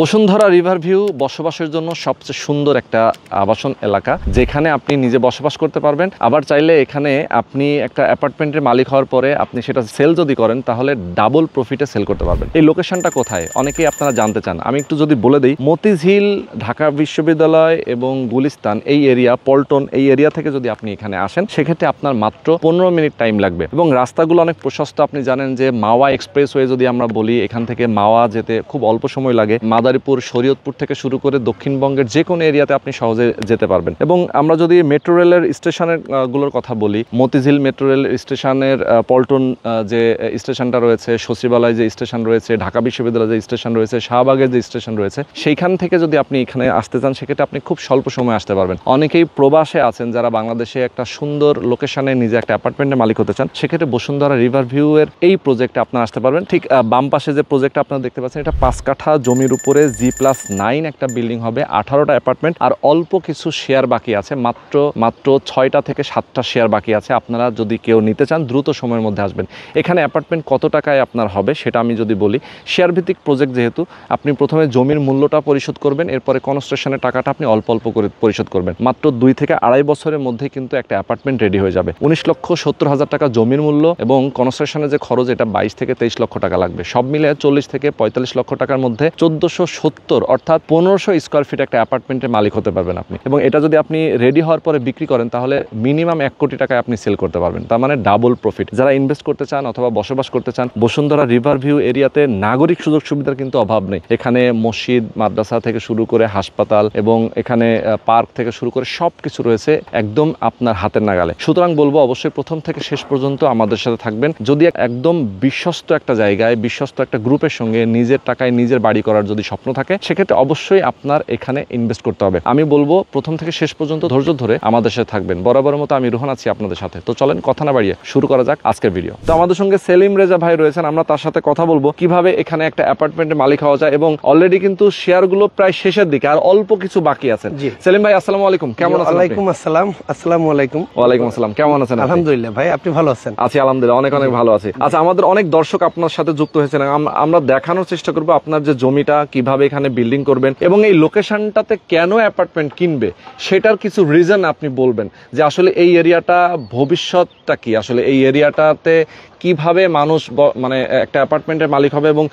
Bashundhara river view বসবাসের জন্য সবচেয়ে সুন্দর একটা আবাসন এলাকা, যেখানে আপনি নিজে বসবাস করতে পারবেন। আবার চাইলে এখানে আপনি একটা অ্যাপার্টমেন্টের মালিক হওয়ার পরে আপনি সেটা সেল যদি করেন তাহলে ডাবল প্রফিটে সেল করতে পারবেন। এই লোকেশনটা কোথায় অনেকেই আপনারা জানতে চান, আমি একটু যদি বলে দিই, মতিঝিল, ঢাকা বিশ্ববিদ্যালয় এবং গুলিস্তান এই এরিয়া, পল্টন এই এরিয়া থেকে যদি আপনি এখানে আসেন সেক্ষেত্রে আপনার মাত্র 15 মিনিট টাইম লাগবে এবং রাস্তাগুলো অনেক প্রশস্ত। আপনি জানেন যে মাওয়া এক্সপ্রেসওয়ে যদি আমরা বলি, এখান থেকে মাওয়া যেতে খুব অল্প সময় লাগে। মাদারীপুর, শরীয়তপুর থেকে শুরু করে দক্ষিণবঙ্গের যে কোনো এরিয়াতে আপনি সহজে যেতে পারবেন। এবং আমরা যদি মেট্রো রেলের স্টেশনের গুলোর কথা বলি, মতিঝিল মেট্রো রেল স্টেশনের, পল্টন যে স্টেশনটা রয়েছে, সচিবালয় যে স্টেশন রয়েছে, ঢাকা বিশ্ববিদ্যালয় যে স্টেশন রয়েছে, শাহবাগের যে স্টেশন রয়েছে, সেইখান থেকে যদি আপনি এখানে আসতে চান সেক্ষেত্রে আপনি খুব স্বল্প সময় আসতে পারবেন। অনেকেই প্রবাসে আছেন যারা বাংলাদেশে একটা সুন্দর লোকেশনে নিজে একটা অ্যাপার্টমেন্টের মালিক হতে চান, সেক্ষেত্রে বসুন্ধরা রিভার ভিউ এর এই প্রজেক্টে আপনারা আসতে পারবেন। ঠিক বাম পাশে যে প্রজেক্টটা আপনারা দেখতে পাচ্ছেন, এটা 5 কাঠা জমির উপরে G+9 একটা বিল্ডিং হবে, 18টা অ্যাপার্টমেন্ট আর অল্প কিছু শেয়ার বাকি আছে, মাত্র 6টা থেকে 7টা শেয়ার বাকি আছে। আপনারা যদি কেউ নিতে চান দ্রুত সময়ের মধ্যে আসবেন। এখানে অ্যাপার্টমেন্ট কত টাকায় আপনার হবে সেটা আমি যদি বলি, শেয়ার ভিত্তিক প্রজেক্ট যেহেতু, আপনি প্রথমে জমির মূল্যটা পরিশোধ করবেন, এরপরে কনস্ট্রাকশনের টাকাটা আপনি অল্প অল্প করে পরিশোধ করবেন। মাত্র 2 থেকে আড়াই বছরের মধ্যে কিন্তু একটা অ্যাপার্টমেন্ট রেডি হয়ে যাবে। 19,70,000 টাকা জমির মূল্য এবং কনস্ট্রাকশনের যে খরচ, এটা 22 থেকে 23 লক্ষ টাকা লাগবে। সব মিলে 40 থেকে 45 লক্ষ টাকার মধ্যে 1470 অর্থাৎ 1500 স্কোয়ার ফিট একটা অ্যাপার্টমেন্টের মালিক হতে পারবেন আপনি। এবং এটা যদি আপনি রেডি হওয়ার পরে বিক্রি করেন তাহলে মিনিমাম 1 কোটি টাকায় আপনি সেল করতে পারবেন। তার মানে ডাবল প্রফিট। যারা ইনভেস্ট করতে চান অথবা বসবাস করতে চান, বসুন্ধরা রিভার ভিউ এরিয়াতে নাগরিক সুযোগ সুবিধার কিন্তু অভাব নেই। এখানে মসজিদ, মাদ্রাসা থেকে শুরু করে হাসপাতাল এবং এখানে পার্ক থেকে শুরু করে সব কিছু রয়েছে একদম আপনার হাতের নাগালে। সুতরাং বলবো অবশ্যই প্রথম থেকে শেষ পর্যন্ত আমাদের সাথে থাকবেন। যদি একদম বিশ্বস্ত একটা জায়গায়, বিশ্বস্ত একটা গ্রুপের সঙ্গে নিজের টাকায় নিজের বাড়ি করার যদি স্বপ্ন থাকে, সেক্ষেত্রে অবশ্যই আপনার এখানে ইনভেস্ট করতে হবে। আমি বলবো প্রথম থেকে শেষ পর্যন্ত ধৈর্য ধরে আমাদের সাথে থাকবেন। বরাবরের মতো আমি রোহন আছি আপনাদের সাথে। তো চলেন কথা না বাড়িয়ে শুরু করা যাক আজকের ভিডিও। তো আমাদের সঙ্গে সেলিম রেজা ভাই রয়েছেন, আমরা তার সাথে কথা বলবো কিভাবে এখানে একটা অ্যাপার্টমেন্টের মালিক হওয়া যায় এবং অলরেডি কিন্তু শেয়ারগুলো প্রায় শেষের দিকে, আর অল্প কিছু বাকি আছে। সেলিম ভাই আসসালামু আলাইকুম, কেমন আছেন? ওয়ালাইকুম আসসালাম। আসসালামু আলাইকুম। ওয়ালাইকুম আসসালাম, কেমন আছেন? আলহামদুলিল্লাহ ভাই, আপনি ভালো আছেন? আছি আলহামদুলিল্লাহ, অনেক অনেক ভালো আছি। আচ্ছা, আমাদের অনেক দর্শক আপনার সাথে যুক্ত হয়েছেন, আমরা দেখানোর চেষ্টা করবো আপনার যে জমিটা কিভাবে এখানে বিল্ডিং করবেন এবং এই লোকেশনটাতে কেন অ্যাপার্টমেন্ট কিনবে সেটার কিছু রিজন আপনি বলবেন, যে আসলে এই এরিয়াটা ভবিষ্যৎটা কি, আসলে এই এরিয়াটাতে কিভাবে মানুষ মানে একটা অ্যাপার্টমেন্টের মালিক হবে এবং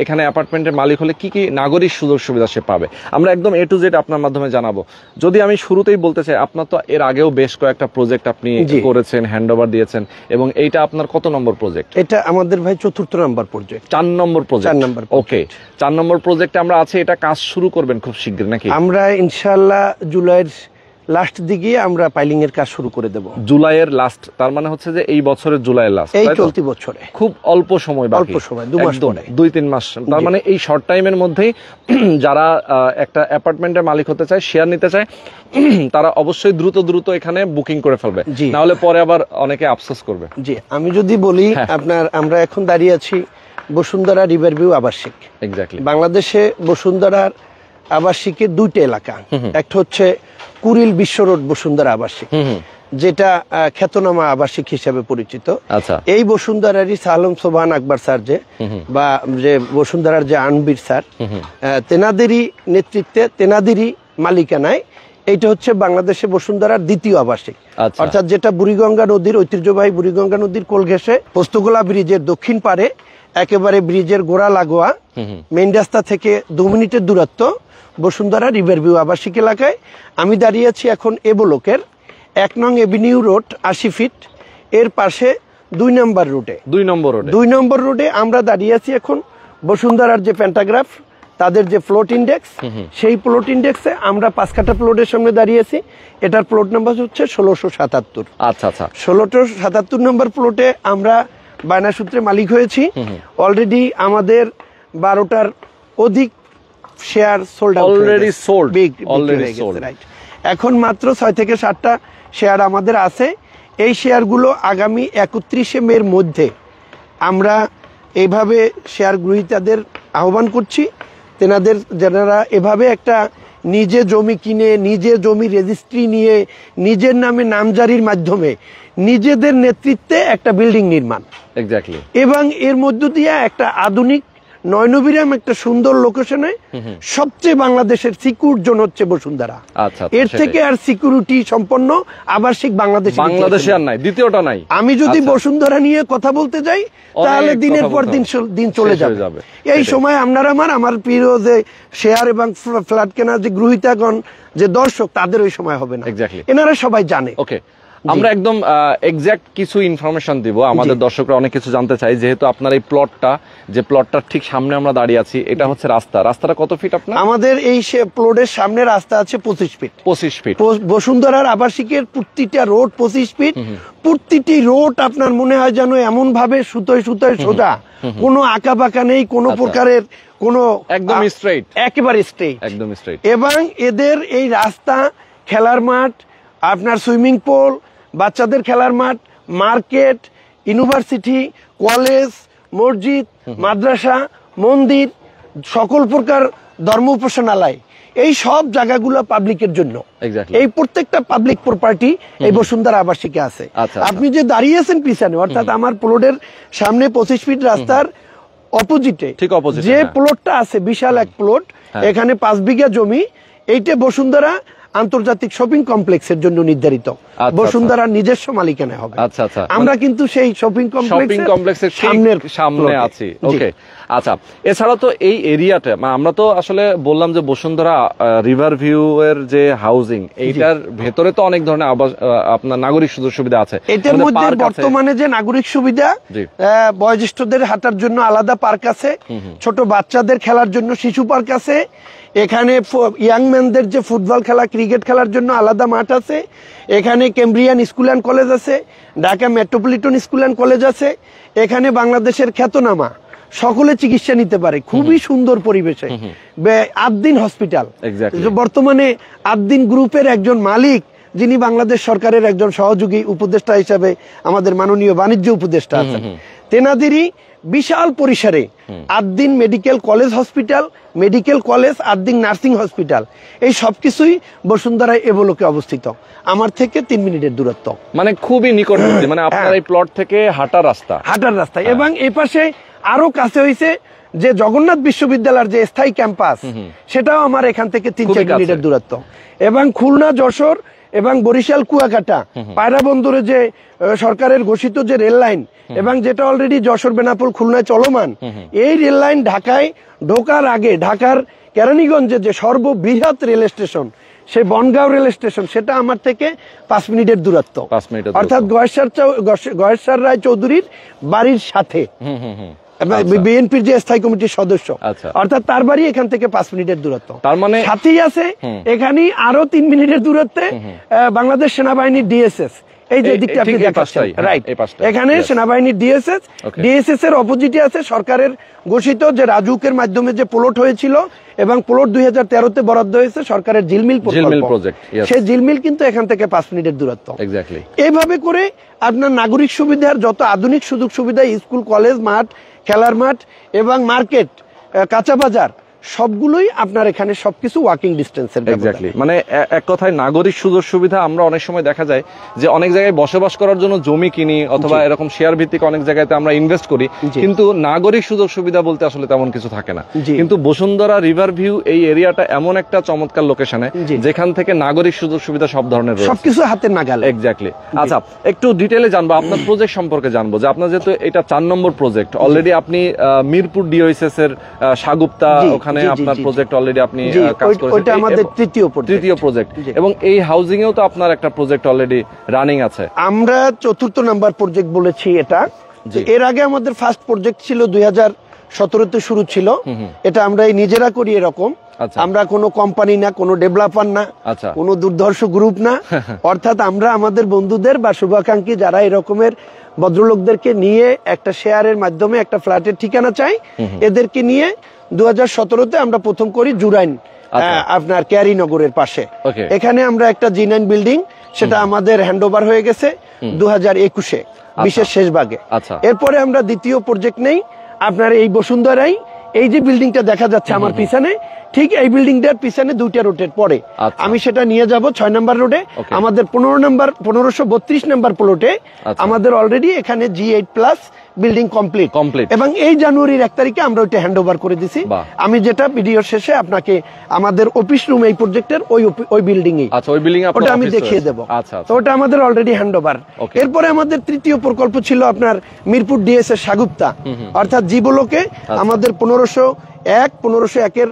এখানে অ্যাপার্টমেন্টের মালিক হলে কি কি নাগরিক সুযোগ সুবিধা সে পাবে, আমরা একদম A to Z আপনার মাধ্যমে জানাবো। যদি আমি শুরুতেই বলতে চাই, আপনার তো এর আগেও বেশ কয়েকটা প্রজেক্ট আপনি করেছেন, হ্যান্ডওভার দিয়েছেন, এবং এইটা আপনার কত নম্বর প্রজেক্ট? এটা আমাদের ভাই 4র্থ নম্বর প্রজেক্ট। 4 নম্বর প্রজেক্ট। 4 নম্বর। ওকে, 4 নম্বর প্রজেক্টে আমরা আছি। এটা কাজ শুরু করবেন খুব শীঘ্রই নাকি? আমরা ইনশাআল্লাহ জুলাইয়ের লাস্ট দিকে আমরা পাইলিং এর কাজ শুরু করে দেব। জুলাইয়ের লাস্ট, তার মানে হচ্ছে যে এই বছরের জুলাইয়ের লাস্ট, এই চলতি বছরে খুব অল্প সময় বাকি, অল্প সময়, 2 মাস পরে, 2-3 মাস। তার মানে এই শর্ট টাইমের মধ্যেই যারা একটা অ্যাপার্টমেন্টের মালিক হতে চায়, শেয়ার নিতে চায়, তারা অবশ্যই দ্রুত এখানে বুকিং করে ফেলবে, না হলে পরে আবার অনেকে আফসোস করবে। জি, আমি যদি বলি আমরা এখন দাঁড়িয়ে আছি বসুন্ধরা রিভার ভিউ আবাসিক। এক্স্যাক্টলি। বাংলাদেশে বসুন্ধরার আবাসিকের 2টা এলাকা, একটা হচ্ছে কুড়িল বিশ্ব রোড বসুন্ধরা আবাসিক, যেটা খ্যাতনামা আবাসিক হিসেবে পরিচিত। আচ্ছা, এই বসুন্ধরারই সালম সোবান আকবর স্যার বা যে বসুন্ধরার যে আনবির স্যার, তেনাদেরই নেতৃত্বে, তেনাদেরই মালিকানায় এইটা হচ্ছে বাংলাদেশে বসুন্ধরার 2য় আবাসিক। অর্থাৎ যেটা বুড়িগঙ্গা নদীর, ঐতিহ্যবাহী বুড়িগঙ্গা নদীর কোল ঘেঁষে পোস্তগোলা ব্রিজের দক্ষিণ পারে, একেবারে ব্রিজের গোড়া লাগোয়া, মেইন রাস্তা থেকে 2 মিনিটের দূরত্ব বসুন্ধরা রিভার ভিউ আবাসিক এলাকায়। আমি দাঁড়িয়ে আছি এখন এবলোকের 1 নং এভিনিউ রোড 80 ফিট, এর পাশে 2 নম্বর রোডে, 2 নম্বর রোডে আমরা দাঁড়িয়ে আছি এখন। বসুন্ধরার যে প্যান্টাগ্রাফ, তাদের যে প্লট ইন্ডেক্স, সেই প্লট ইন্ডেক্সে আমরা 5 কাঠা প্লটের সামনে দাঁড়িয়ে আছি। এটার প্লট নাম্বার হচ্ছে 1677। আচ্ছা, 1677 নম্বর প্লটে আমরা বায়না সূত্রে মালিক হয়েছি। অলরেডি আমাদের 12টার অধিক share sold out, already sold. Right, এখন মাত্র 6 থেকে 7টা শেয়ার আমাদের আছে। এই শেয়ারগুলো আগামী 31শে মের মধ্যে আমরা এইভাবে শেয়ার গ্রহীতাদের আহ্বান করছি, তেনাদের যারা এভাবে একটা নিজে জমি কিনে, নিজে জমি রেজিস্ট্রি নিয়ে, নিজের নামে নামজারির মাধ্যমে নিজেদের নেতৃত্বে একটা বিল্ডিং নির্মাণ, এক্স্যাক্টলি, এবং এর মধ্য দিয়ে একটা আধুনিক নয়নবিরাম একটা সুন্দর লোকেশনে সবচেয়ে বাংলাদেশের সিকিউর জোন হচ্ছে বসুন্ধরা। আচ্ছা, এর থেকে আর সিকিউরিটি সম্পন্ন আবাসিক বাংলাদেশে আর নাই, দ্বিতীয়টা নাই। আমি যদি বসুন্ধরা নিয়ে কথা বলতে যাই তাহলে দিনের পর দিন চলে যাবে। এই সময় আমার প্রিয় যে শেয়ার এবং ফ্ল্যাট কেনার যে গ্রহীতাগণ, যে দর্শক, তাদের ওই সময় হবে না। এনারা সবাই জানে। ওকে, আমরা একদম এক্সাক্ট কিছু ইনফরমেশন দিব, আমাদের দর্শকরা অনেক কিছু জানতে চাই। যেহেতু আপনার এই প্লটটার ঠিক সামনে আমরা দাঁড়িয়ে আছি, এটা হচ্ছে রাস্তাটা কত ফিট আপনার? আমাদের এই প্লটের সামনে রাস্তা আছে 25 ফিট। 25 ফিট। বসুন্ধরার আবাসিকের প্রতিটা রোড 25 ফিট। প্রতিটি রোড আপনার মনে হয় যেন এমন ভাবে সুতোয় সোজা, কোনো আঁকা বাঁকা নেই, কোনো প্রকারের কোনো, একদম স্ট্রেইট, একেবারে স্ট্রেইট, একদম স্ট্রেইট। এবং এদের এই রাস্তা, খেলার মাঠ, আপনার সুইমিং পুল, বাচ্চাদের খেলার মাঠ, মার্কেট, ইউনিভার্সিটি, কলেজ, মসজিদ, মাদ্রাসা, মন্দির, সকল প্রকার ধর্ম উপাসনালয়, এই সব জায়গাগুলো পাবলিকের জন্য। এই প্রত্যেকটা পাবলিক প্রপার্টি এই বসুন্ধরা আবাসিকে আছে। আপনি যে দাঁড়িয়েছেন পিছনে, অর্থাৎ আমার প্লটের সামনে 25 ফিট রাস্তার অপোজিটে যে প্লটটা আছে, বিশাল এক প্লট, এখানে 5 বিঘা জমি, এইটা বসুন্ধরা আন্তর্জাতিক শপিং কমপ্লেক্সের জন্য নির্ধারিত। বসুন্ধরা নিজস্ব মালিকানায় হবে। আমরা কিন্তু সেই শপিং কমপ্লেক্সের সামনে আছি। ওকে, আচ্ছা, এছাড়া তো এই এরিয়াটা, আমরা তো আসলে বললাম যে বসুন্ধরা রিভার ভিউ এর যে হাউজিং, এইটার ভেতরে তো অনেক ধরনের আপনার নাগরিক সুযোগ সুবিধা আছে। এটার মধ্যে বর্তমানে যে নাগরিক সুবিধা, বয়োজ্যেষ্ঠদের হাঁটার জন্য আলাদা পার্ক আছে, ছোট বাচ্চাদের খেলার জন্য শিশু পার্ক আছে, এখানে ইয়াংম্যানদের যে ফুটবল খেলা, ক্রিকেট খেলার জন্য আলাদা মাঠ আছে, এখানে কেমব্রিয়ান স্কুল অ্যান্ড কলেজ আছে, Dhaka metropolitan school and college আছে, এখানে বাংলাদেশের খ্যাতনামা সকলে চিকিৎসা নিতে পারে খুবই সুন্দর পরিবেশে। আদ্দিন হসপিটাল, বর্তমানে আদ্দিন গ্রুপের একজন মালিক, যিনি বাংলাদেশ সরকারের একজন সহযোগী উপদেষ্টা হিসাবে আমাদের মাননীয় বাণিজ্য উপদেষ্টা আছেন, তেনাদেরই বিশাল পরিসরে Ad-din medical college hospital, medical college, Ad-din nursing hospital, এই সবকিছুই বসুন্ধরায় এবলোকে অবস্থিত। আমার থেকে 3 মিনিটের দূরত্ব, মানে খুবই নিকটবর্তী, মানে আপনার এই প্লট থেকে হাঁটার রাস্তা। এবং এই পাশে আরো কাছে হয়েছে যে জগন্নাথ বিশ্ববিদ্যালয়ের যে স্থায়ী ক্যাম্পাস, সেটাও আমার এখান থেকে 3-4 মিনিটের দূরত্ব। এবং খুলনা, যশোর এবং বরিশাল, কুয়াকাটা, পায়রা বন্দরে যে সরকারের ঘোষিত যে রেল লাইন, এবং যেটা অলরেডি যশোর, বেনাপোল, খুলনায় চলমান, এই রেল লাইন ঢাকায় ঢোকার আগে ঢাকার কেরানীগঞ্জে যে সর্ববৃহৎ রেল স্টেশন, সেই বনগাঁও রেল স্টেশন, সেটা আমার থেকে 5 মিনিটের দূরত্ব। অর্থাৎ গয়েশ্বর রায় চৌধুরীর বাড়ির সাথে, বিএনপির যে স্থায়ী কমিটির সদস্য, অর্থাৎ তার বাড়ি এখান থেকে 5 মিনিটের দূরত্ব। তার মানে সাথেই আছে এখানে আরো 3 মিনিটের দূরত্বে বাংলাদেশ সেনাবাহিনীর ডিএসএস, এই যে দিকটা আপনি দেখাচ্ছেন, রাইট, এখানে সেনাবাহিনীর ডিএসএস এর অপোজিটে আছে সরকারের ঘোষিত যে রাজুকের মাধ্যমে যে প্লট হয়েছিল, এবং প্লট 2013-তে বরাদ্দ হয়েছে সরকারের জিলমিল প্রজেক্ট, সেই জিলমিল কিন্তু এখান থেকে 5 মিনিটের দূরত্ব। এইভাবে করে আপনার নাগরিক সুবিধার যত আধুনিক সুযোগ সুবিধা, স্কুল, কলেজ, মাঠ, খেলার মাঠ এবং মার্কেট, কাঁচা বাজার, সবগুলোই আপনার এখানে সবকিছু ওয়াকিং ডিস্টেন্সের। মানে এক কথায় নাগরিক সুযোগ সুবিধা, আমরা অনেক সময় দেখা যায় যে অনেক জায়গায় বসবাস করার জন্য জমি কিনি, অথবা এরকম শেয়ার ভিত্তিক অনেক জায়গাতে আমরা ইনভেস্ট করি, কিন্তু নাগরিক সুযোগ সুবিধা বলতে আসলে তেমন কিছু থাকে না। কিন্তু বসুন্ধরা রিভার ভিউ এই এরিয়াটা এমন একটা চমৎকার লোকেশনে, যেখান থেকে নাগরিক সুযোগ সুবিধা সব ধরনের সবকিছু হাতের নাগালে। এক্স্যাক্টলি। আচ্ছা, একটু ডিটেইলে জানবো আপনার প্রজেক্ট সম্পর্কে, জানবো যে আপনার যেহেতু এটা 4 নম্বর প্রজেক্ট, অলরেডি আপনি মিরপুর ডিওএসএস এর সাগুপ্তা, ওখানে আপনার প্রজেক্ট অলরেডি আপনি কাজ করেছেন, ওটা আমাদের তৃতীয় প্রজেক্ট, এবং এই হাউজিং এও তো আপনার একটা প্রজেক্ট অলরেডি রানিং আছে। আমরা 4র্থ নাম্বার প্রজেক্ট বলেছি এটা। এর আগে আমাদের ফার্স্ট প্রজেক্ট ছিল 2017-তে শুরু ছিল, এটা আমরা নিজেরা করি এরকম। আমরা কোনো কোম্পানি না, কোনো ডেভেলপার না, কোনো দুর্ধর্ষ গ্রুপ না, অর্থাৎ আমরা আমাদের বন্ধুদের বা শুভাকাঙ্ক্ষী যারা এরকমের ভদ্রলোকদেরকে নিয়ে একটা শেয়ারের মাধ্যমে একটা ফ্ল্যাটের ঠিকানা চাই, এদেরকে নিয়ে 2017-তে আমরা প্রথম করি জুরাইন, আপনার ক্যারিনগরের পাশে। এখানে আমরা একটা G9 বিল্ডিং, সেটা আমাদের হ্যান্ডওভার হয়ে গেছে 2021-এ, বিশেষ শেষ ভাগে। এরপরে আমরা দ্বিতীয় প্রজেক্ট নেই আপনার এই বসুন্ধরাই, এই যে বিল্ডিংটা দেখা যাচ্ছে আমার পিছনে, ঠিক এই বিল্ডিংটার পিছনে 2টা রোডের পরে আচ্ছা। আমি সেটা নিয়ে যাব 6 নম্বর রোডে। Okay. আমাদের 1532 নম্বর প্লটে আচ্ছা। আমাদের অলরেডি এখানে G8 plus building complete Complete। এবং এই জানুয়ারির 1 তারিখে আমরা ওইটা হ্যান্ড ওভার করে দিছি। বাহ। আমি যেটা ভিডিওর শেষে আপনাকে আমাদের অফিস রুম এই প্রজেক্টের ওই বিল্ডিং এ আচ্ছা, ওই বিল্ডিং ওটা আমি দেখিয়ে দেব। আচ্ছা তো ওটা আমাদের অলরেডি হ্যান্ড ওভার। Okay। এরপরে আমাদের তৃতীয় প্রকল্প ছিল আপনার মিরপুর ডিএস এর সাগুপ্তা, অর্থাৎ জীবলোকে আমাদের 1501 1501 এর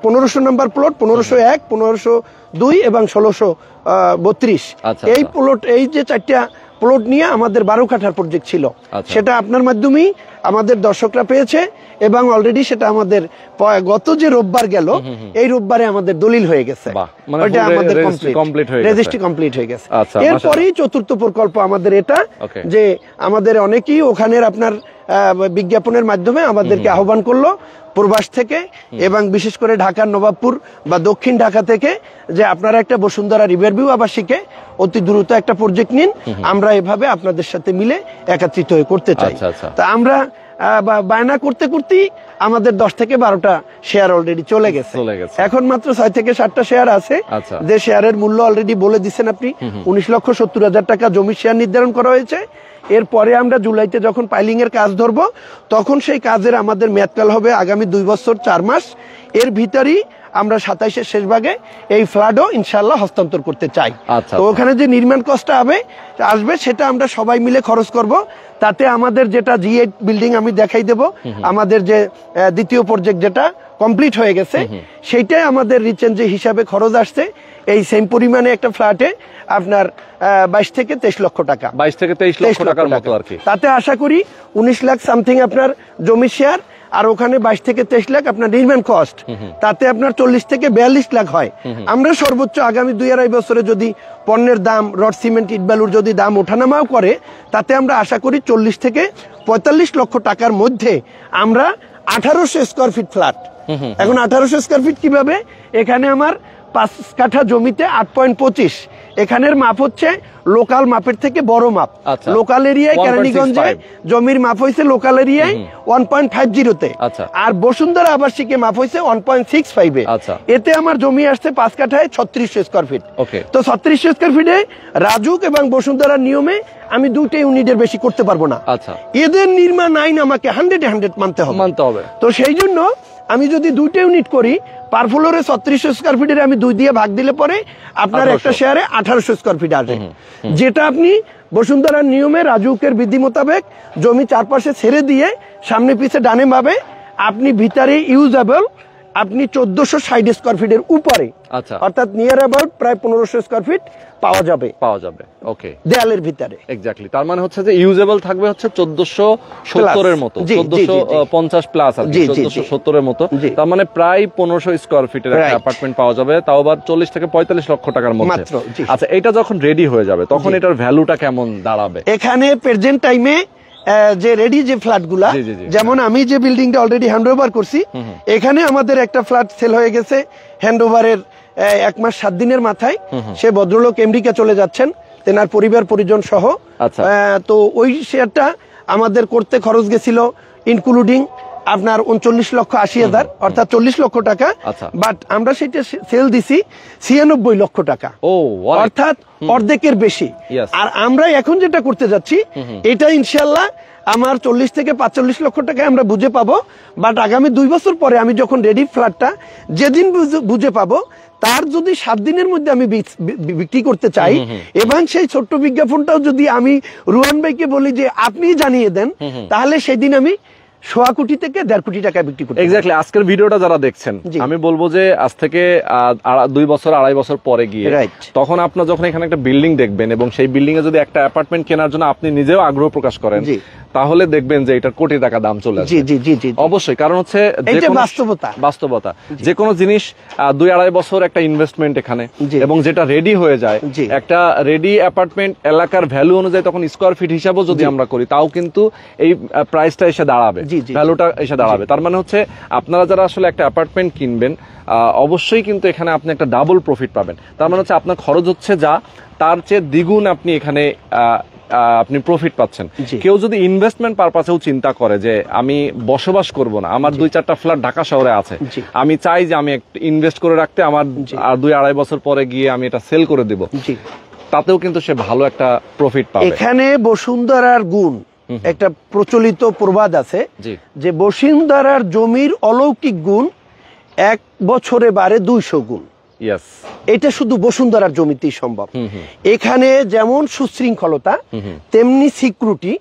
1500 নম্বর প্লট, 1501 1502 এবং 1632। আচ্ছা, এই আচ্ছা। প্লট, এই যে 4টা প্লট নিয়ে আমাদের 12 কাঠার প্রজেক্ট ছিল, আচ্ছা। সেটা আপনার মাধ্যমেই আমাদের দর্শকরা পেয়েছে এবং অলরেডি সেটা আমাদের গত যে রোববার গেল এই রোববারে আমাদের দলিল হয়ে গেছে। বাহ, মানে ওটা full আমাদের registry complete হয়ে গেছে। রেজিস্ট্রি কমপ্লিট হয়ে গেছে। আচ্ছা, এরপরেই চতুর্থ প্রকল্প আমাদের এটা, Okay। যে আমাদের অনেকেই ওখানের আপনার বিজ্ঞাপনের মাধ্যমে আমাদেরকে আহ্বান করলো প্রবাস থেকে এবং বিশেষ করে ঢাকার নবাবপুর বা দক্ষিণ ঢাকা থেকে, যে আপনারা একটা বসুন্ধরা রিভারভিউ আবাসিকে অতি দ্রুত একটা প্রজেক্ট নিন, আমরা এভাবে আপনাদের সাথে মিলে একত্রিত হয়ে করতে চাই। আচ্ছা, আচ্ছা। তা আমরা বায়না করতে করতেই আমাদের 10 থেকে 12টা শেয়ার অলরেডি চলে গেছে। এখন মাত্র 6 থেকে 7টা শেয়ার আছে। আচ্ছা। যে শেয়ারের মূল্য অলরেডি বলে দিচ্ছেন আপনি, 19,70,000 টাকা জমির শেয়ার নির্ধারণ করা হয়েছে। এরপরে আমরা জুলাইতে যখন পাইলিং এর কাজ ধরবো, তখন সেই কাজের আমাদের মেয়াদকাল হবে আগামী 2 বছর 4 মাস। এর ভিতরেই আমরা 27-এর শেষ ভাগে এই ফ্ল্যাটও ইনশাআল্লাহ হস্তান্তর করতে চাই। আচ্ছা। তো ওখানে যে নির্মাণ কষ্ট আসবে সেটা আমরা সবাই মিলে খরচ করব। তাতে আমাদের যেটা G8 বিল্ডিং আমি দেখাই দেব, আমাদের যে দ্বিতীয় প্রজেক্ট যেটা কমপ্লিট হয়ে গেছে, সেইটাই আমাদের রিচেন যে হিসাবে খরচ আসছে এই সেম পরিমাণে একটা ফ্ল্যাটে আপনার 22 থেকে 23 লক্ষ টাকা, 22 থেকে 23 লক্ষ টাকার মতো আর কি। তাতে আশা করি 19 লাখ সামথিং আপনার জমি শেয়ার, আর ওখানে 22 থেকে 23 লাখ আপনার নির্মাণ কস্ট, তাতে আপনার 40 থেকে 42 লাখ হয়। আমরা সর্বোচ্চ আগামী 2-2.5 বছরে যদি পণ্যের দাম, রড সিমেন্ট ইট বালুর যদি দাম ওঠানামাও করে, তাতে আমরা আশা করি 40 থেকে 45 লক্ষ টাকার মধ্যে আমরা 1800 স্কয়ার ফিট ফ্ল্যাট। এখন 1800 স্কয়ার ফিট কিভাবে? এখানে আমার 5 কাঠা জমিতে 8.25, এখানের মাপ হচ্ছে লোকাল মাপের থেকে বড় মাপ। আচ্ছা। লোকাল এরিয়ায় 1.65 কেরানীগঞ্জে জমির মাপ হয়েছে লোকাল এরিয়ায় 1.50-তে। আচ্ছা। আর বসুন্ধরা আবাসিকে মাপ হয়েছে 1.65-এ। আচ্ছা। এতে আমার জমি আসছে 5 কাঠায় 3600 স্কয়ার ফিট। Okay। তো 3600 স্কয়ার ফিটে রাজুক এবং বসুন্ধরার নিয়মে আমি 2টা ইউনিটের বেশি করতে পারবো না। আচ্ছা। এদের নির্মাণ আইন আমাকে 100 মানতে হবে। তো সেই জন্য আমি যদি 2টা ইউনিট করি, পার ফ্লোরে 3600 স্কয়ার ফিটের আমি 2 দিয়ে ভাগ দিলে পরে আপনার 1800 একটা শেয়ারে 1800 স্কয়ার ফিট আসে, যেটা আপনি বসুন্ধরার নিয়মে রাজুকের বিধি মোতাবেক জমি চারপাশে ছেড়ে দিয়ে সামনে পিছে ডানে ভাবে আপনি ভিতরে ইউজেবল আপনি 1460 স্কয়ার ফিটের উপরে, আচ্ছা। অর্থাৎ নিয়ার অ্যাবাউট প্রায় 1500 স্কয়ার ফিট পাওয়া যাবে। ওকে, দেয়ালের ভিতরে এক্স্যাক্টলি। তার মানে হচ্ছে যে ইউজেবল থাকবে হচ্ছে 1470 এর মতো, 1450 প্লাস আর কি, 1470 এর মতো। তার মানে প্রায় 1500 স্কয়ার ফিটের একটা অ্যাপার্টমেন্ট পাওয়া যাবে, তাও আবার 40 থেকে 45 লক্ষ টাকার মধ্যে। আচ্ছা, এটা যখন রেডি হয়ে যাবে তখন এটার ভ্যালুটা কেমন দাঁড়াবে? এখানে প্রেজেন্ট টাইমে যে রেডি যে ফ্ল্যাটগুলা, যেমন আমি যে বিল্ডিংটা অলরেডি হ্যান্ডওভার করছি, এখানে আমাদের একটা ফ্ল্যাট সেল হয়ে গেছে হ্যান্ডওভারের 1 মাস 7 দিনের মাথায়। সে ভদ্রলোক আমেরিকা চলে যাচ্ছেন তেনার পরিবার পরিজন সহ। আচ্ছা। তো ওই শেয়ারটা আমাদের করতে খরচ গেছিল ইনক্লুডিং আপনার 39,80,000, অর্থাৎ 40 লক্ষ টাকা। বাট আমরা সেটা সেল দিছি 96 লক্ষ টাকা, অর্থাৎ অর্ধেকের বেশি। আর আমরা এখন যেটা করতে যাচ্ছি এটা ইনশাল্লাহ আমার 40 থেকে 45 লক্ষ টাকা আমরা বুঝে পাবো। বাট আগামী 2 বছর পরে আমি যখন রেডি ফ্ল্যাটটা যেদিন বুঝে পাবো, তার যদি 7 দিনের মধ্যে আমি বিক্রি করতে চাই, এবং সেই ছোট্ট বিজ্ঞাপনটাও যদি আমি রুহান ভাইকে বলি যে আপনি জানিয়ে দেন, তাহলে সেদিন আমি 1.25 কোটি থেকে 1.5 কোটি টাকা বিক্রি করতে। এক্স্যাক্টলি। আজকের ভিডিওটা যারা দেখছেন, আমি বলবো যে আজ থেকে 2 বছর 2.5 বছর পরে গিয়ে তখন আপনার যখন এখানে একটা বিল্ডিং দেখবেন এবং সেই বিল্ডিং এ যদি একটা অ্যাপার্টমেন্ট কেনার জন্য আপনি নিজেও আগ্রহ প্রকাশ করেন, তাহলে দেখবেন যে এটার কোটি টাকা দাম চলে আসবে। অবশ্যই, কারণ হচ্ছে বাস্তবতা। যে কোনো জিনিস 2-2.5 বছর একটা ইনভেস্টমেন্ট এখানে, এবং যেটা রেডি হয়ে যায়, একটা রেডি অ্যাপার্টমেন্ট এলাকার ভ্যালু অনুযায়ী তখন স্কয়ার ফিট হিসাবেও যদি আমরা করি, তাও কিন্তু এই প্রাইসটা এসে দাঁড়াবে, ভ্যালুটা এসে দাঁড়াবে। তার মানে হচ্ছে আপনারা যারা আসলে একটা অ্যাপার্টমেন্ট কিনবেন, অবশ্যই কিন্তু এখানে আপনি একটা ডাবল প্রফিট পাবেন। তার মানে হচ্ছে আপনার খরচ হচ্ছে যা, তার চেয়ে দ্বিগুণ আপনি এখানে আপনি প্রফিট পাচ্ছেন। জি। কেউ যদি ইনভেস্টমেন্ট পারপাসেও চিন্তা করে যে আমি বসবাস করব না, আমার 2-4টা ফ্ল্যাট ঢাকা শহরে আছে, জি। আমি চাই যে আমি ইনভেস্ট করে রাখতে, আমার আর 2-2.5 বছর পরে গিয়ে আমি এটা সেল করে দিব, জি, তাতেও কিন্তু সে ভালো একটা প্রফিট পাবে। এখানে বসুন্ধরার গুণ, একটা প্রচলিত প্রবাদ আছে জি। যে বসুন্ধরার জমির অলৌকিক গুণ 1 বছরে বাড়ে 200 গুণ। ইয়েস। এটা শুধু বসুন্ধরার জমিতেই সম্ভব। এখানে যেমন সুশৃঙ্খলতা, তেমনি সিকিউরিটি,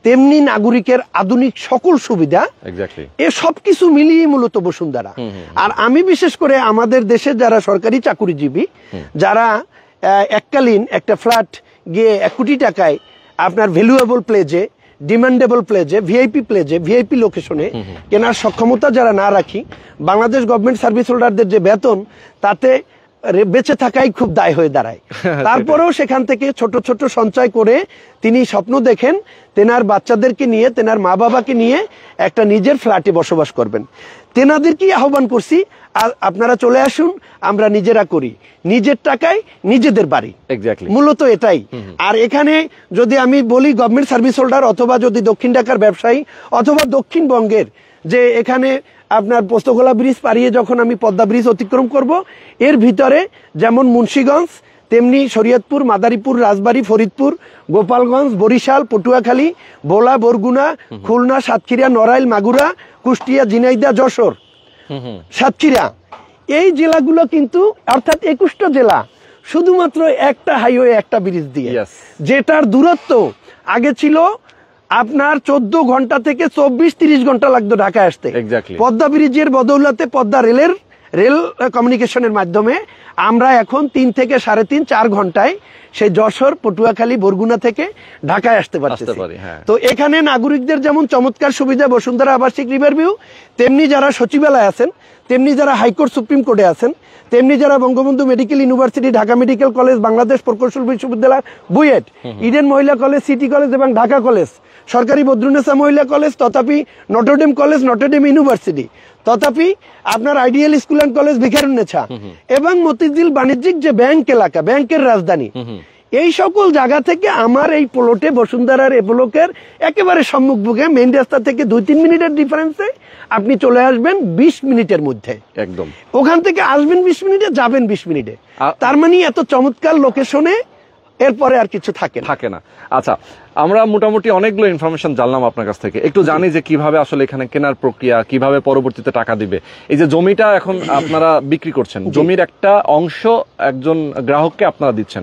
তেমনি নাগরিকের আধুনিক সকল সুবিধা, এক্স্যাক্টলি, এ সবকিছু মিলিয়ে মূলত বসুন্ধরা। আর আমি বিশেষ করে আমাদের দেশে যারা সরকারি চাকুরিজীবী, যারা এককালীন একটা ফ্ল্যাট গিয়ে 1 কোটি টাকায় আপনার ভ্যালুয়েবল প্লেজে, ডিমান্ডেবল প্লেজে, ভিআইপি প্লেজে, ভিআইপি লোকেশনে কেনার সক্ষমতা যারা না রাখি, বাংলাদেশ গভর্নমেন্ট সার্ভিস হোল্ডারদের যে বেতন, তাতে বেঁচে থাকাই খুব দায় হয়ে দাঁড়ায়। তারপরেও সেখান থেকে ছোট ছোট সঞ্চয় করে তিনি স্বপ্ন দেখেন তেনার বাচ্চাদেরকে নিয়ে, তেনার মা বাবাকে নিয়ে একটা নিজের ফ্ল্যাটে বসবাস করবেন। তেনাদেরকেই আহ্বান করছি, আর আপনারা চলে আসুন, আমরা নিজেরা করি, নিজের টাকায় নিজেদের বাড়ি। এক্স্যাক্টলি, মূলত এটাই। আর এখানে যদি আমি বলি গভর্নমেন্ট সার্ভিস হোল্ডার, অথবা যদি দক্ষিণ ঢাকার ব্যবসায়ী, অথবা দক্ষিণবঙ্গের, যে এখানে আপনার পোস্তগোলা ব্রিজ পাড়িয়ে যখন আমি পদ্মা ব্রিজ অতিক্রম করব, এর ভিতরে যেমন মুন্সিগঞ্জ, তেমনি শরীয়তপুর, মাদারীপুর, রাজবাড়ী, ফরিদপুর, গোপালগঞ্জ, বরিশাল, পটুয়াখালী, ভোলা, বরগুনা, খুলনা, সাতক্ষীরা, নড়াইল, মাগুরা, কুষ্টিয়া, ঝিনাইদহ, যশোর, সাতক্ষীরা, এই জেলাগুলো কিন্তু, অর্থাৎ 21টা জেলা শুধুমাত্র একটা হাইওয়ে, একটা ব্রিজ দিয়ে, Yes. যেটার দূরত্ব আগে ছিল আপনার 14 ঘন্টা থেকে 24-30 ঘন্টা লাগতো ঢাকায় আসতে। Exactly. পদ্মা ব্রিজের বদৌলতে, পদ্মা রেল কমিউনিকেশনের মাধ্যমে আমরা এখন 3 থেকে 3.5-4 ঘন্টায় সেই যশোর, পটুয়াখালী, বরগুনা থেকে ঢাকায় আসতে পারি। হ্যাঁ। তো এখানে নাগরিকদের যেমন চমৎকার সুবিধা বসুন্ধরা আবাসিক রিভারভিউ, তেমনি যারা সচিবালয় আছেন, তেমনি যারা হাইকোর্ট, সুপ্রিম কোর্টে আছেন, তেমনি যারা Bangabandhu medical university, Dhaka medical college, Bangladesh প্রকৌশল বিশ্ববিদ্যালয়, বুয়েট, ইডেন মহিলা কলেজ, সিটি কলেজ এবং ঢাকা কলেজ, সরকারি বদরুন্নেসা মহিলা কলেজ, তথাপি নটরডেম কলেজ, নটরডেম ইউনিভার্সিটি, তথাপি আপনার আইডিয়াল স্কুল অ্যান্ড কলেজ, ভিকারুন্নেছা, এবং মতিঝিল বাণিজ্যিক যে ব্যাংক এলাকা, ব্যাংকের রাজধানী, এই সকল জায়গা থেকে আমার এই প্লটে, বসুন্ধরার এই ব্লকের একেবারে সম্মুখভাগে মেইন রাস্তা থেকে 2-3 মিনিটের ডিফারেন্সে আপনি চলে আসবেন 20 মিনিটের মধ্যে। একদম, ওখান থেকে আসবেন 20 মিনিটে, যাবেন 20 মিনিটে। তার মানে এত চমৎকার লোকেশনে এরপরে আর কিছু থাকে না। আচ্ছা, আমরা মোটামুটি অনেকগুলো ইনফরমেশন জানলাম আপনার কাছ থেকে। একটু জানি যে কিভাবে আসলে এখানে কেনার প্রক্রিয়া, কিভাবে পরবর্তীতে টাকা দিবে। এই যে জমিটা এখন আপনারা বিক্রি করছেন, জমির একটা অংশ একজন গ্রাহককে আপনারা দিচ্ছেন,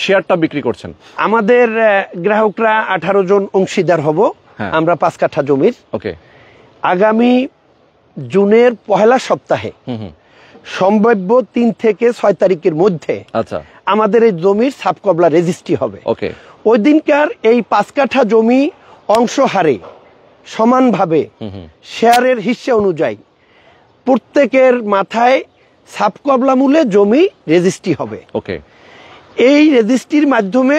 শেয়ারটা বিক্রি করছেন। আমাদের গ্রাহকরা 18 জন অংশীদার হব আমরা 5 কাঠা জমির। ওকে। আগামী জুনের পহেলা সপ্তাহে, সম্ভাব্য 3 থেকে 6 তারিখের মধ্যে, আচ্ছা, আমাদের এই জমির সাবকবলা রেজিস্ট্রি হবে। ওকে। ওই দিনকার এই 5 কাঠা জমি অংশ হারে সমানভাবে শেয়ারের হিস্সা অনুযায়ী প্রত্যেকের মাথায় সাবকবলা মূলে জমি রেজিস্ট্রি হবে। ওকে। এই রেজিস্ট্রির মাধ্যমে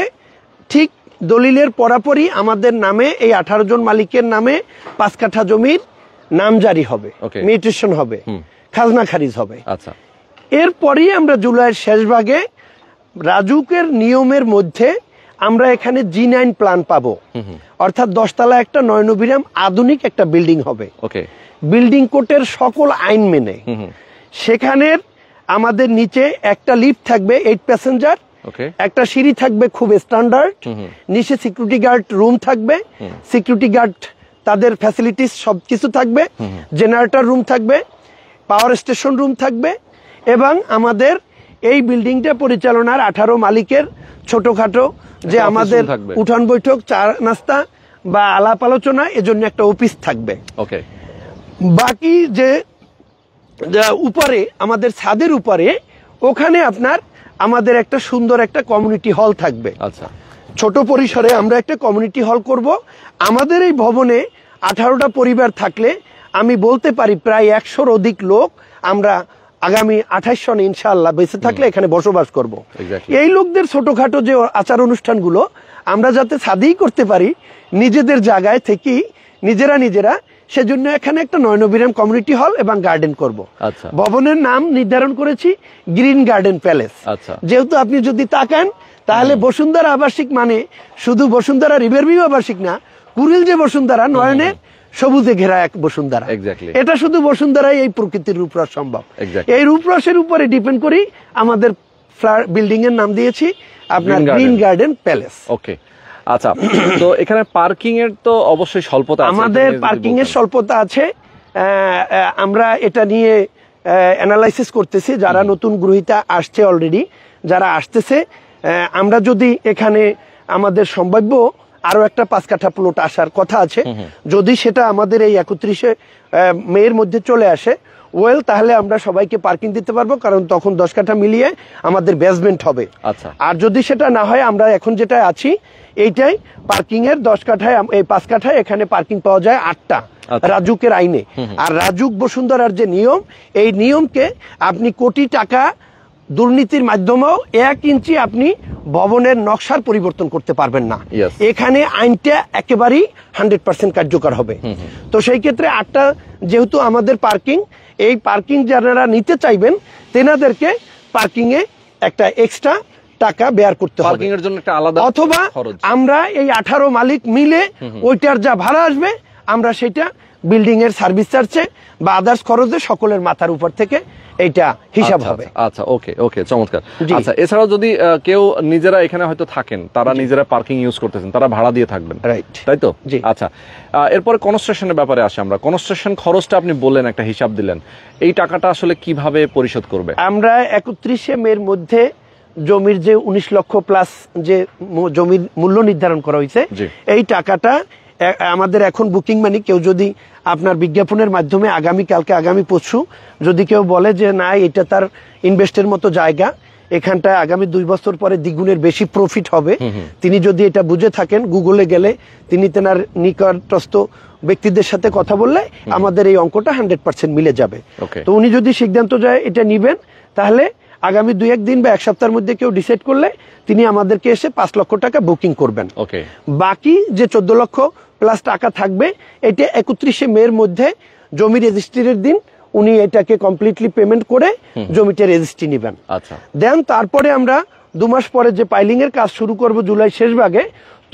ঠিক দলিলের পরাপরই আমাদের নামে, এই 18 জন মালিকের নামে 5 কাঠা জমির নামজারি হবে, মিউটেশন হবে, খাজনা খারিজ হবে। আচ্ছা। এরপরই আমরা জুলাইয়ের শেষ ভাগে রাজুকের নিয়মের মধ্যে আমরা এখানে G9 প্ল্যান পাবো, অর্থাৎ 10 তলা একটা নয়নবিরাম আধুনিক একটা বিল্ডিং হবে। ওকে। বিল্ডিং কোডের সকল আইন মেনে। সেখানে আমাদের নিচে একটা লিফট থাকবে 8 প্যাসেঞ্জার, একটা সিঁড়ি থাকবে খুব স্ট্যান্ডার্ড, নিচে সিকিউরিটি গার্ড রুম থাকবে, সিকিউরিটি গার্ড তাদের ফ্যাসিলিটিস সবকিছু থাকবে, জেনারেটর রুম থাকবে, পাওয়ার স্টেশন রুম থাকবে, এবং আমাদের এই বিল্ডিংটা পরিচালনার 18 মালিকের ছোটখাটো যে আমাদের উঠান বৈঠক, চা নাস্তা বা আলাপ আলোচনা, এজন্য একটা অফিস থাকবে। ওকে। বাকি যে উপরে আমাদের ছাদের উপরে, ওখানে আপনার আমাদের একটা সুন্দর একটা কমিউনিটি হল থাকবে। আচ্ছা। ছোট পরিসরে আমরা একটা কমিউনিটি হল করব। আমাদের এই ভবনে 18টা পরিবার থাকলে আমি বলতে পারি প্রায় 100-র অধিক লোক আমরা আগামী 28 সনে ইনশাআল্লাহ বেঁচে থাকলে এখানে বসবাস করব। এই লোকদের ছোটখাটো যে আচার অনুষ্ঠানগুলো আমরা যাতে ছাদেই করতে পারি, নিজেদের জায়গায় থেকেই নিজেরা, সেজন্য এখানে একটা নয়নবিরাম কমিউনিটি হল এবং গার্ডেন করব। আচ্ছা। ভবনের নাম নির্ধারণ করেছি গ্রিন গার্ডেন প্যালেস। আচ্ছা। যেহেতু আপনি যদি তাকান তাহলে বসুন্ধরা আবাসিক মানে শুধু বসুন্ধরা রিভারভিউ আবাসিক না, কুড়িল যে বসুন্ধরা নয়নের সবুজে ঘেরা এক বসুন্ধরা, এটা শুধু বসুন্ধরাই এই প্রকৃতির রূপরস সম্ভব। এই রূপরসের উপরে ডিপেন্ড করি আমাদের বিল্ডিং এর নাম দিয়েছি আপনার গ্রিন গার্ডেন প্যালেস। ওকে, আচ্ছা। তো এখানে পার্কিং এর তো অবশ্যই স্বল্পতা আছে। আমাদের পার্কিং এর স্বল্পতা আছে, আমরা এটা নিয়ে অ্যানালাইসিস করতেছি। যারা নতুন গ্রহীতা আসছে অলরেডি, যারা আসতেছে, আমরা যদি এখানে আমাদের সম্ভাব্য আরো একটা 5 কাঠা প্লট আসার কথা আছে, যদি সেটা আমাদের এই 31শে মের মধ্যে চলে আসে ওয়েল, তাহলে আমরা সবাইকে পার্কিং দিতে পারবো, কারণ তখন 10 কাঠা মিলিয়ে আমাদের বেসমেন্ট হবে। আচ্ছা। আর যদি সেটা না হয়, আমরা এখন যেটা আছি এইটাই পার্কিং এর 10 কাঠায়, এই 5 কাঠায় এখানে পার্কিং পাওয়া যায় 8টা রাজুকের আইনে। আর রাজুক বসুন্ধরার যে নিয়ম, এই নিয়মকে আপনি কোটি টাকা দুর্নীতির মাধ্যমেও 1 ইঞ্চি আপনি ভবনের নকশার পরিবর্তন করতে পারবেন না। এখানে আইনটা একেবারেই 100% কার্যকর হবে। তো সেই ক্ষেত্রে 8টা যেহেতু আমাদের পার্কিং, এই পার্কিং যারা নিতে চাইবেন তেনাদেরকে পার্কিং এ একটা এক্সট্রা টাকা বেয়ার করতে হবে, পার্কিং এর জন্য একটা আলাদা, অথবা আমরা এই 18 মালিক মিলে ওইটার যা ভাড়া আসবে আমরা সেটা বিল্ডিং এর সার্ভিস চার্জে বা আদার্স খরচে সকলের মাথার উপর থেকে এইটা হিসাব হবে। আচ্ছা, ওকে ওকে, চমৎকার। আচ্ছা, এছাড়াও যদি কেউ নিজেরা এখানে হয়তো থাকেন, তারা নিজেরা পার্কিং ইউজ করতেছেন, তারা ভাড়া দিয়ে থাকবেন, রাইট? তাই তো? আচ্ছা, এরপরে কনস্ট্রাকশনের ব্যাপারে আসে আমরা। কনস্ট্রাকশন খরচটা আপনি বললেন, একটা হিসাব দিলেন, এই টাকাটা আসলে কিভাবে পরিশোধ করবে? আমরা 31শে মের মধ্যে জমির যে 19 লক্ষ প্লাস যে জমির মূল্য নির্ধারণ করা হয়েছে, এই টাকাটা আমাদের এখন বুকিং মানি, কেউ যদি আপনার বিজ্ঞাপনের মাধ্যমে আগামীকালকে, আগামী পরশু যদি কেউ বলে যে না এটা তার ইনভেস্টের মতো জায়গা, এখানটায় আগামী 2 বছর পরে দ্বিগুণের বেশি প্রফিট হবে, তিনি যদি এটা বুঝে থাকেন, গুগলে গেলে তিনি তেনার নিকটস্থ ব্যক্তিদের সাথে কথা বললে আমাদের এই অঙ্কটা 100% মিলে যাবে। তো উনি যদি সিদ্ধান্ত যায় এটা নিবেন, তাহলে আগামী 2-1 দিন বা 1 সপ্তাহের মধ্যে কেউ ডিসাইড করলে তিনি আমাদেরকে এসে 5 লক্ষ টাকা বুকিং করবেন। বাকি যে 14 লক্ষ প্লাস টাকা থাকবে, এটা 31শে মের মধ্যে জমি রেজিস্ট্রির দিন উনি এটাকে কমপ্লিটলি পেমেন্ট করে জমিটা রেজিস্ট্রি নেবেন। দেন তারপরে আমরা 2 মাস পরে যে পাইলিং এর কাজ শুরু করব জুলাই শেষ ভাগে,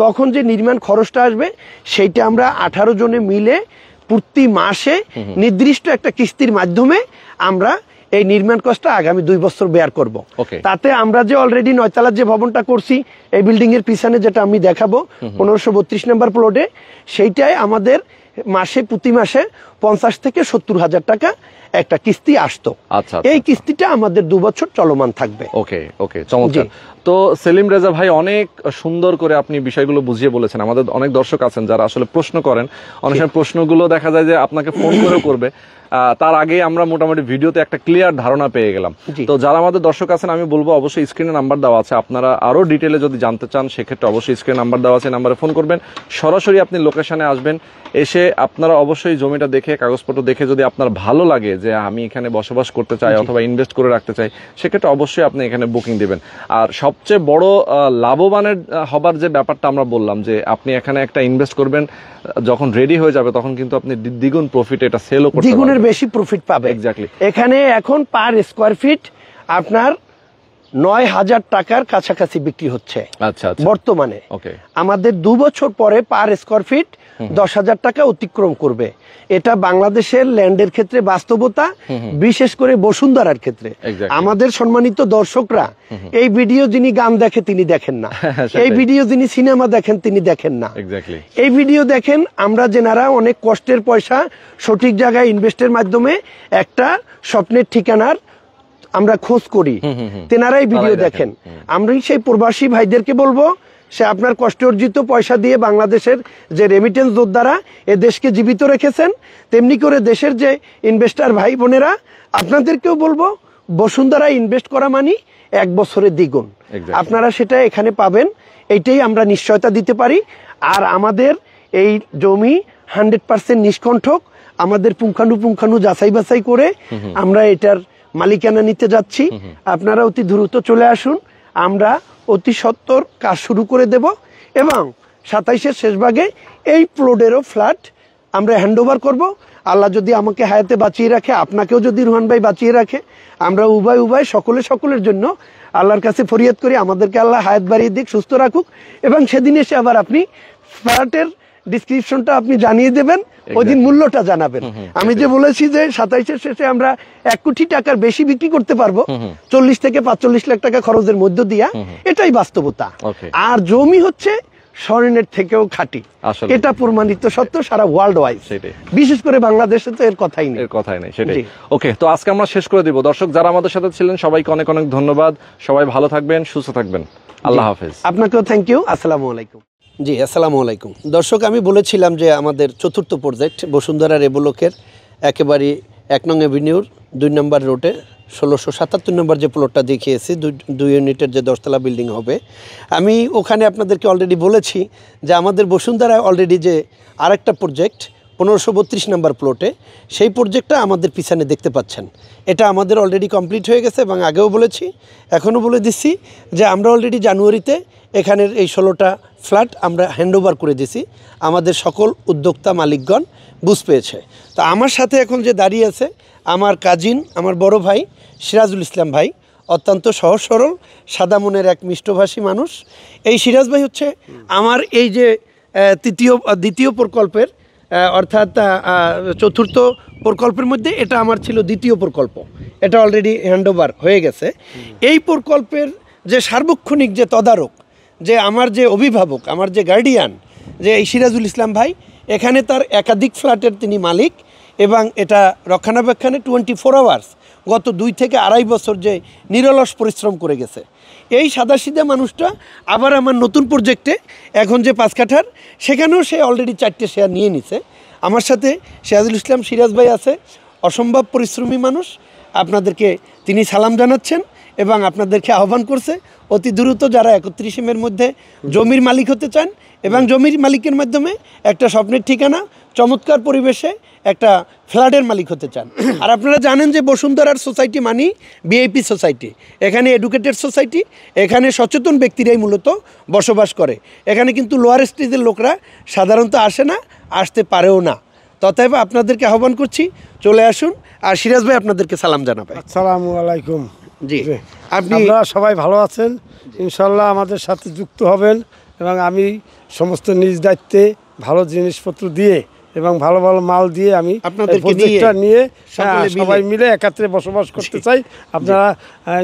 তখন যে নির্মাণ খরচটা আসবে সেইটা আমরা 18 জনে মিলে প্রতি মাসে নির্দিষ্ট একটা কিস্তির মাধ্যমে আমরা এই নির্মাণ কষ্টটা আগামী 2 বছর বেয়ার করব। তাতে আমরা যে অলরেডি 9 তলার যে ভবনটা করছি এই বিল্ডিং এর পিছনে, যেটা আমি দেখাবো 1532 নম্বর প্লটে, সেইটাই আমাদের মাসে প্রতি মাসে 50 থেকে 70 হাজার টাকা একটা কিস্তি আসতো। এই কিস্তিটা আমাদের 2 বছর চলমান থাকবে। ওকে ওকে, চমৎকার। তো সেলিম রেজা ভাই অনেক সুন্দর করে আপনি বিষয়গুলো বুঝিয়ে বলেছেন। আমাদের অনেক দর্শক আছেন যারা আসলে প্রশ্ন করেন, অনেক সময় প্রশ্নগুলো দেখা যায় যে আপনাকে ফোন করেও করবে, তার আগে আমরা মোটামুটি ভিডিওতে একটা ক্লিয়ার ধারণা পেয়ে গেলাম। তো যারা আমাদের দর্শক আছেন, আমি বলবো অবশ্যই স্ক্রিনে নাম্বার দেওয়া আছে, আপনারা আরো ডিটেলে যদি জানতে চান সেক্ষেত্রে অবশ্যই স্ক্রিনে নাম্বার দেওয়া আছে, নাম্বারে ফোন করবেন, সরাসরি আপনি লোকেশনে আসবেন, এসে আপনারা অবশ্যই জমিটা দেখে, কাগজপত্র দেখে, যদি আপনার ভালো লাগে যে আমি এখানে বসবাস করতে চাই অথবা ইনভেস্ট করে রাখতে চাই, সেক্ষেত্রে অবশ্যই আপনি এখানে বুকিং দিবেন। আর সবচেয়ে বড় লাভবানের হবার যে ব্যাপারটা আমরা বললাম, যে আপনি এখানে একটা ইনভেস্ট করবেন, যখন রেডি হয়ে যাবে তখন কিন্তু আপনি দ্বিগুণ প্রফিট, এটা সেলও করতে পারবেন, দ্বিগুণের বেশি প্রফিট পাবে। এক্স্যাক্টলি। এখানে এখন পার স্কয়ার ফিট আপনার 9,000 টাকার কাছাকাছি বিক্রি হচ্ছে বর্তমানে। আমাদের 2 বছর পরে পার স্কয়ার ফিট 10,000 টাকা অতিক্রম করবে। এটা বাংলাদেশের ল্যান্ডের ক্ষেত্রে বাস্তবতা, বিশেষ করে বসুন্ধরার ক্ষেত্রে। আমাদের সম্মানিত দর্শকরা এই ভিডিও যিনি গান দেখে তিনি দেখেন না, এই ভিডিও যিনি সিনেমা দেখেন তিনি দেখেন না, এই ভিডিও দেখেন আমরা যেনারা অনেক কষ্টের পয়সা সঠিক জায়গায় ইনভেস্টের মাধ্যমে একটা স্বপ্নের ঠিকানার আমরা খোঁজ করি, তেনারাই ভিডিও দেখেন। আমরা সেই প্রবাসী ভাইদেরকে বলবো, সে আপনার কষ্ট অর্জিত পয়সা দিয়ে বাংলাদেশের যে রেমিটেন্স যোদ্ধারা এ দেশকে জীবিত রেখেছেন, তেমনি করে দেশের যে ইনভেস্টার ভাই বোনেরা, আপনাদেরকেও বলবো বসুন্ধরা ইনভেস্ট করা মানে 1 বছরের দ্বিগুণ আপনারা সেটা এখানে পাবেন, এইটাই আমরা নিশ্চয়তা দিতে পারি। আর আমাদের এই জমি 100% নিষ্কণ্ঠক, আমাদের পুঙ্খানু যাচাই বাছাই করে আমরা এটার মালিকানা নিতে যাচ্ছি। আপনারা অতি দ্রুত চলে আসুন, আমরা অতি সত্বর কাজ শুরু করে দেব এবং 27-এর শেষ ভাগে এই প্লটেরও ফ্ল্যাট আমরা হ্যান্ডওভার করব। আল্লাহ যদি আমাকে হায়াতে বাঁচিয়ে রাখে, আপনাকেও যদি রুহান ভাই বাঁচিয়ে রাখে, আমরা উভয় সকলের জন্য আল্লাহর কাছে ফরিয়াদ করি আমাদেরকে আল্লাহ হায়াত বাড়িয়ে দিক, সুস্থ রাখুক, এবং সেদিন এসে আবার আপনি ফ্ল্যাটের ডিসক্রিপশনটা আপনি জানিয়ে দেবেন, ওই দিন মূল্যটা জানাবেন। আমি যে বলেছি যে 27-এর শেষে আমরা 1 কোটি টাকার বেশি বিক্রি করতে পারবো 40 থেকে 45 লাখ টাকা খরচের মধ্য দিয়া, এটাই বাস্তবতা। আর জমি হচ্ছে স্বর্ণের থেকেও খাঁটি, এটা প্রমাণিত সত্য সারা ওয়ার্ল্ড ওয়াইড, বিশেষ করে বাংলাদেশে তো এর কথাই নেই। সেটাই। ওকে, তো আজকে আমরা শেষ করে দিব। দর্শক যারা আমাদের সাথে ছিলেন সবাইকে অনেক অনেক ধন্যবাদ। সবাই ভালো থাকবেন, সুস্থ থাকবেন। আল্লাহ হাফেজ। আপনাকেও থ্যাংক ইউ। আসসালামু আলাইকুম। জি, আসসালামু আলাইকুম। দর্শক, আমি বলেছিলাম যে আমাদের চতুর্থ প্রজেক্ট বসুন্ধরা রেবোলকের একেবারে 1 নং এভিনিউর 2 নম্বর রোডে 1677 নম্বর যে প্লটটা দেখিয়েছি, 2 ইউনিটের যে 10তলা বিল্ডিং হবে, আমি ওখানে আপনাদেরকে অলরেডি বলেছি যে আমাদের বসুন্ধরায় অলরেডি যে আরেকটা প্রজেক্ট 1532 নম্বর প্লটে, সেই প্রজেক্টটা আমাদের পিছনে দেখতে পাচ্ছেন, এটা আমাদের অলরেডি কমপ্লিট হয়ে গেছে। এবং আগেও বলেছি, এখনও বলে দিচ্ছি যে আমরা অলরেডি জানুয়ারিতে এখানের এই 16টা ফ্ল্যাট আমরা হ্যান্ডওভার করে দিছি। আমাদের সকল উদ্যোক্তা মালিকগণ বুঝ পেয়েছে। তো আমার সাথে এখন যে দাঁড়িয়ে আছে আমার কাজিন, আমার বড় ভাই সিরাজুল ইসলাম ভাই, অত্যন্ত সহজ সরল সাদা মনের এক মিষ্টভাষী মানুষ। এই সিরাজ ভাই হচ্ছে আমার এই যে দ্বিতীয় প্রকল্পের, অর্থাৎ চতুর্থ প্রকল্পের মধ্যে এটা আমার ছিল দ্বিতীয় প্রকল্প, এটা অলরেডি হ্যান্ডওভার হয়ে গেছে। এই প্রকল্পের যে সার্বক্ষণিক যে তদারক, যে আমার যে অভিভাবক, আমার যে গার্ডিয়ান, যে এই সিরাজুল ইসলাম ভাই, এখানে তার একাধিক ফ্ল্যাটের তিনি মালিক, এবং এটা রক্ষণাবেক্ষণে 24 আওয়ার্স গত 2 থেকে 2.5 বছর যে নিরলস পরিশ্রম করে গেছে। এই সাদাসিধা মানুষটা আবার আমার নতুন প্রজেক্টে এখন যে 5 কাঠার, সেখানেও সে অলরেডি 4টে শেয়ার নিয়ে নিছে। আমার সাথে সিরাজুল ইসলাম সিরাজ ভাই আছে, অসম্ভব পরিশ্রমী মানুষ। আপনাদেরকে তিনি সালাম জানাচ্ছেন এবং আপনাদেরকে আহ্বান করছে অতি দ্রুত যারা 31 মধ্যে জমির মালিক হতে চান এবং জমির মালিকের মাধ্যমে একটা স্বপ্নের ঠিকানা, চমৎকার পরিবেশে একটা ফ্ল্যাটের মালিক হতে চান। আর আপনারা জানেন যে বসুন্ধরার সোসাইটি মানি ভিআইপি সোসাইটি, এখানে এডুকেটেড সোসাইটি, এখানে সচেতন ব্যক্তিরাই মূলত বসবাস করে। এখানে কিন্তু লোয়ার স্টেজের লোকরা সাধারণত আসে না, আসতে পারেও না। তথাপি আপনাদেরকে আহ্বান করছি, চলে আসুন। আর সিরাজ ভাই আপনাদেরকে সালাম জানাবে। আসসালামু আলাইকুম। জি, আপনারা সবাই ভালো আছেন, ইনশাল্লাহ আমাদের সাথে যুক্ত হবেন, এবং আমি সমস্ত নিজ দায়িত্বে ভালো জিনিসপত্র দিয়ে এবং ভালো ভালো মাল দিয়ে আমি প্রজেক্টটা নিয়ে সবাই মিলে একাত্রে বসবাস করতে চাই। আপনারা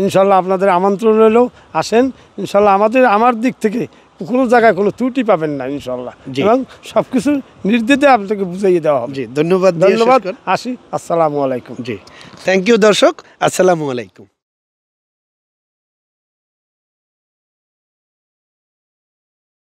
ইনশাল্লাহ আপনাদের আমন্ত্রণ রইলেও আসেন। ইনশাল্লাহ আমার দিক থেকে কোনো জায়গায় কোনো ত্রুটি পাবেন না ইনশাল্লাহ, এবং সব কিছু নির্দেশে আপনাকে বুঝিয়ে দেওয়া হবে। জি, ধন্যবাদ। আসি। আসসালামু আলাইকুম। জি, থ্যাংক ইউ দর্শক, আসসালামু আলাইকুম।